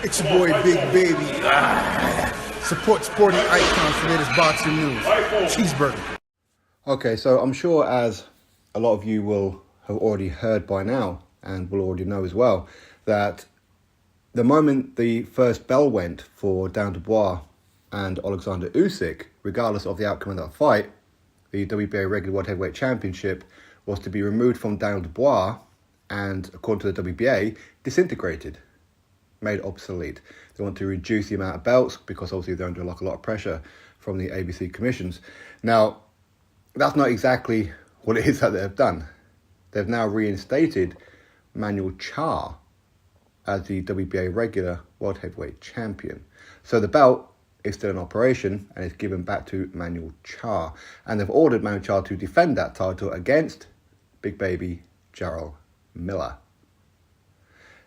It's your boy Big Baby. Support sporting icons for latest boxing news. Cheeseburger. Okay, so I'm sure as a lot of you will have already heard by now and will already know as well that the moment the first bell went for Dan Dubois and Alexander Usyk, regardless of the outcome of that fight, the WBA regular world heavyweight championship was to be removed from Daniel Dubois and, according to the WBA, disintegrated, made obsolete. They want to reduce the amount of belts because obviously they're under a lot of pressure from the ABC commissions. Now, that's not exactly what it is that they've done. They've now reinstated Manuel Charr as the WBA regular world heavyweight champion. So the belt is still in operation and is given back to Manuel Charr. And they've ordered Manuel Charr to defend that title against Big Baby Jarrell Miller.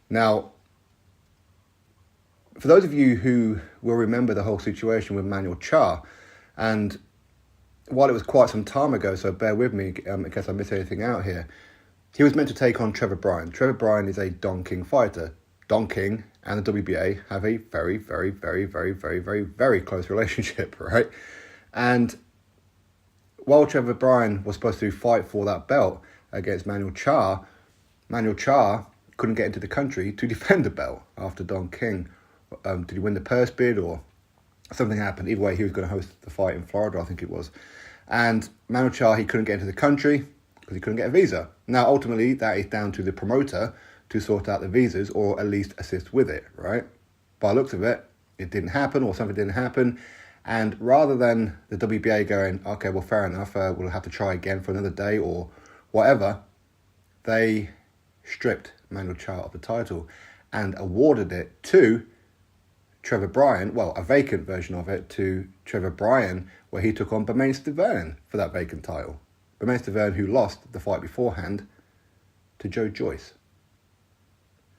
Now, for those of you who will remember the whole situation with Manuel Charr, and while it was quite some time ago, so bear with me in case I miss anything out here, he was meant to take on Trevor Bryan. Trevor Bryan is a Don King fighter. Don King and the WBA have a very, very, very, very, very, very, very close relationship, right? And while Trevor Bryan was supposed to fight for that belt against Manuel Charr couldn't get into the country to defend the belt after Don King. Did he win the purse bid or something happened? Either way, he was going to host the fight in Florida, I think it was. And Manuel Charr, he couldn't get into the country because he couldn't get a visa. Now, ultimately, that is down to the promoter to sort out the visas or at least assist with it, right? By the looks of it, it didn't happen or something didn't happen. And rather than the WBA going, okay, well, fair enough, we'll have to try again for another day or whatever, they stripped Manuel Charr of the title and awarded it to Trevor Bryan, well, a vacant version of it to Trevor Bryan, where he took on Bermane Stiverne for that vacant title. Bermane Stiverne, who lost the fight beforehand to Joe Joyce.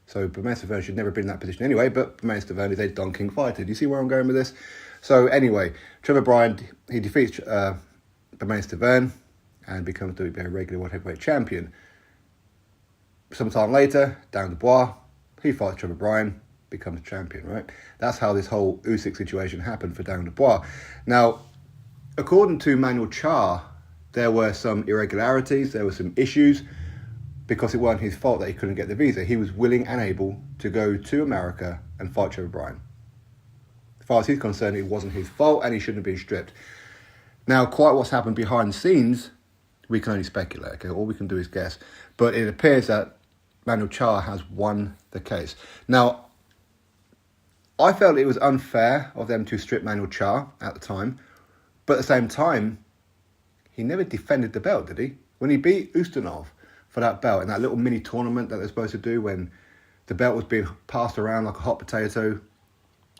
So Bermane Stiverne should never have been in that position anyway, but Bermane Stiverne is a Don King fighter. Do you see where I'm going with this? So anyway, Trevor Bryan, he defeats Bermane Stiverne and becomes WBA regular world heavyweight champion. Sometime later, Dan Dubois, he fights Trevor Bryan, becomes champion, right? That's how this whole Usyk situation happened for Dan Dubois. Now, according to Manuel Charr, there were some irregularities, there were some issues, because it wasn't his fault that he couldn't get the visa. He was willing and able to go to America and fight Trevor Bryan. As far as he's concerned, it wasn't his fault and he shouldn't have been stripped. Now, quite what's happened behind the scenes, we can only speculate, okay? All we can do is guess. But it appears that Manuel Charr has won the case. Now, I felt it was unfair of them to strip Manuel Charr at the time. But at the same time, he never defended the belt, did he? When he beat Ustinov for that belt in that little mini tournament that they're supposed to do when the belt was being passed around like a hot potato,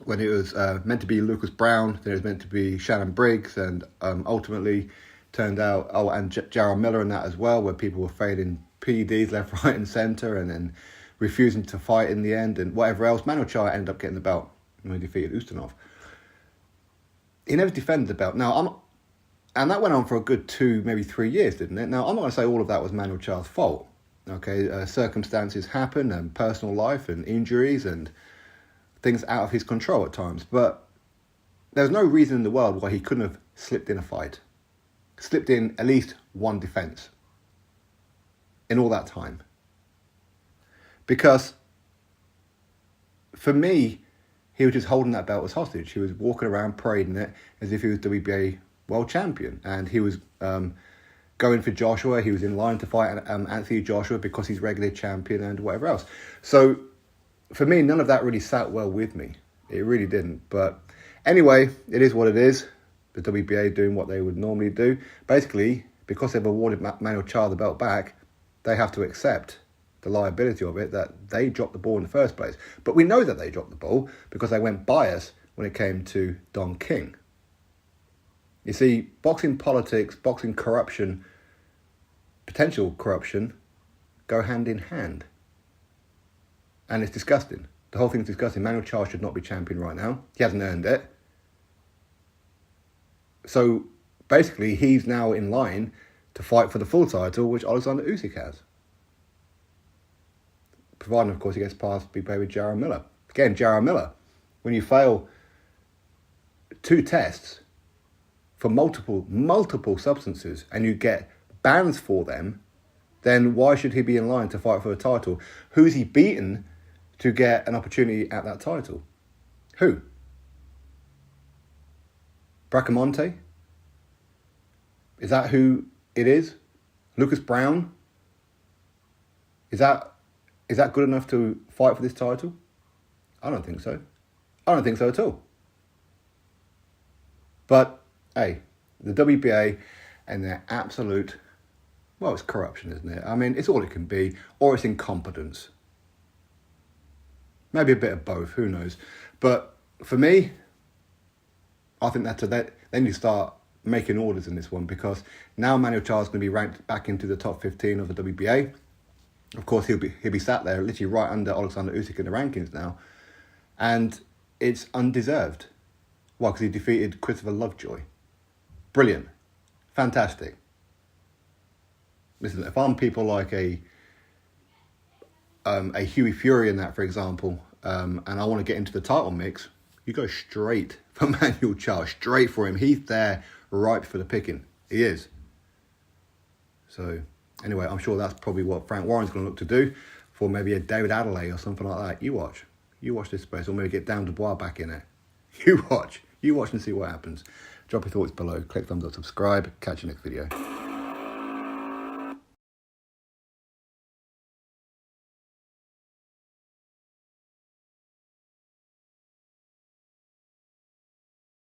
when it was meant to be Lucas Brown, then it was meant to be Shannon Briggs, and ultimately turned out, and Jarrell Miller in that as well, where people were failing PEDs left, right and centre and then refusing to fight in the end and whatever else. Manuel Charr ended up getting the belt when he defeated Ustinov. He never defended the belt. Now, and that went on for a good 2, maybe 3 years, didn't it? Now, I'm not going to say all of that was Manuel Charr's fault. Okay, circumstances happen and personal life and injuries and things out of his control at times. But there's no reason in the world why he couldn't have slipped in a fight. Slipped in at least one defence in all that time. Because for me, he was just holding that belt as hostage. He was walking around parading it as if he was WBA world champion. And he was going for Joshua. He was in line to fight Anthony Joshua because he's regular champion and whatever else. So for me, none of that really sat well with me. It really didn't. But anyway, it is what it is. The WBA doing what they would normally do. Basically, because they've awarded Manuel Charr the belt back, they have to accept the liability of it, that they dropped the ball in the first place. But we know that they dropped the ball because they went biased when it came to Don King. You see, boxing politics, boxing corruption, potential corruption, go hand in hand. And it's disgusting. The whole thing's disgusting. Manuel Charr should not be champion right now. He hasn't earned it. So basically, he's now in line to fight for the full title, which Alexander Usyk has. Providing, of course, he gets past Big Baby Jarrell Miller. Again, Jarrell Miller, when you fail 2 tests for multiple substances and you get bans for them, then why should he be in line to fight for a title? Who's he beaten to get an opportunity at that title? Who? Bracamonte? Is that who it is? Lucas Brown? Is that good enough to fight for this title? I don't think so. I don't think so at all. But, hey, the WBA and their absolute, well, it's corruption, isn't it? I mean, it's all it can be, or it's incompetence. Maybe a bit of both, who knows? But for me, I think they need to start making orders in this one, because now Manuel Charr is going to be ranked back into the top 15 of the WBA. Of course, he'll be sat there literally right under Alexander Usyk in the rankings now. And it's undeserved. Why? Because he defeated Christopher Lovejoy. Brilliant. Fantastic. Listen, if I'm people like a Huey Fury in that, for example, and I want to get into the title mix, you go straight for Manuel Charr, straight for him. He's there, ripe for the picking. He is. So, anyway, I'm sure that's probably what Frank Warren's going to look to do for maybe a David Adelaide or something like that. You watch this space, or maybe get Dan Dubois back in it. You watch and see what happens. Drop your thoughts below, click thumbs up, subscribe, catch you next video.